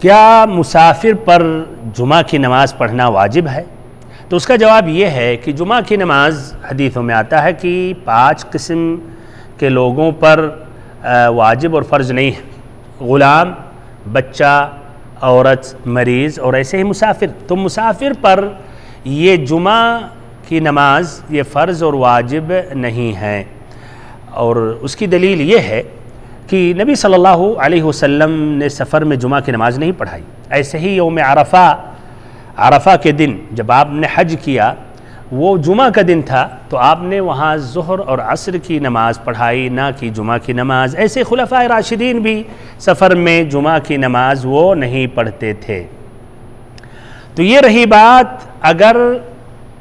کیا مسافر پر جمعہ کی نماز پڑھنا واجب ہے؟ تو اس کا جواب یہ ہے کہ جمعہ کی نماز حدیثوں میں آتا ہے کہ 5 قسم کے لوگوں پر واجب اور فرض نہیں ہے: غلام، بچہ، عورت، مریض اور ایسے ہی مسافر۔ تو مسافر پر یہ جمعہ کی نماز یہ فرض اور واجب نہیں ہے، اور اس کی دلیل یہ ہے کہ نبی صلی اللہ علیہ وسلم نے سفر میں جمعہ کی نماز نہیں پڑھائی۔ ایسے ہی یوم عرفہ کے دن جب آپ نے حج کیا، وہ جمعہ کا دن تھا، تو آپ نے وہاں ظہر اور عصر کی نماز پڑھائی، نہ کہ جمعہ کی نماز۔ ایسے خلفائے راشدین بھی سفر میں جمعہ کی نماز وہ نہیں پڑھتے تھے۔ تو یہ رہی بات اگر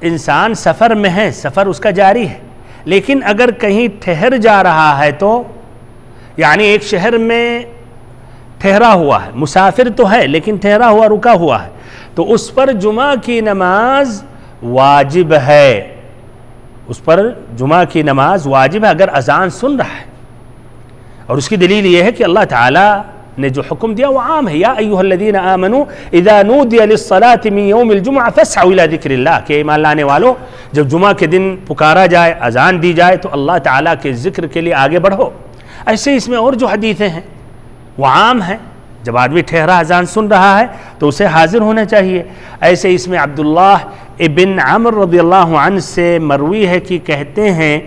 انسان سفر میں ہے، سفر اس کا جاری ہے، لیکن اگر کہیں ٹھہر جا رہا ہے تو یعنی ایک شہر میں ٹھہرا ہوا ہے، مسافر تو ہے لیکن ٹھہرا ہوا، رکا ہوا ہے، تو اس پر جمعہ کی نماز واجب ہے۔ اس پر جمعہ کی نماز واجب ہے اگر اذان سن رہا ہے، اور اس کی دلیل یہ ہے کہ اللہ تعالیٰ نے جو حکم دیا وہ عام ہے۔ یا ایھا الذین آمنوا اذا نودی للصلاة من یوم الجمعہ فاسعوا الی ذکر اللہ، کہ ایمان لانے والو جب جمعہ کے دن پکارا جائے، اذان دی جائے تو اللہ تعالیٰ کے ذکر کے لیے آگے بڑھو۔ ایسے اس میں اور جو حدیثیں ہیں وہ عام ہیں، جب آدمی ٹھہرا اذان سن رہا ہے تو اسے حاضر ہونا چاہیے۔ ایسے اس میں عبداللہ ابن عمر رضی اللہ عنہ سے مروی ہے کہ کہتے ہیں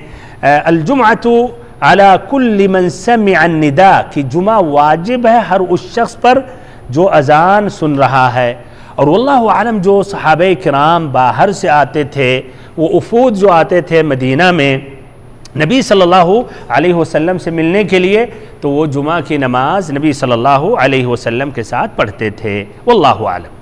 الجمعۃ علی کل من سمع النداء، کہ جمعہ واجب ہے ہر اس شخص پر جو اذان سن رہا ہے۔ اور واللہ عالم جو صحابہ کرام باہر سے آتے تھے، وہ وفود جو آتے تھے مدینہ میں نبی صلی اللہ علیہ وسلم سے ملنے کے لیے، تو وہ جمعہ کی نماز نبی صلی اللہ علیہ وسلم کے ساتھ پڑھتے تھے۔ واللہ عالم۔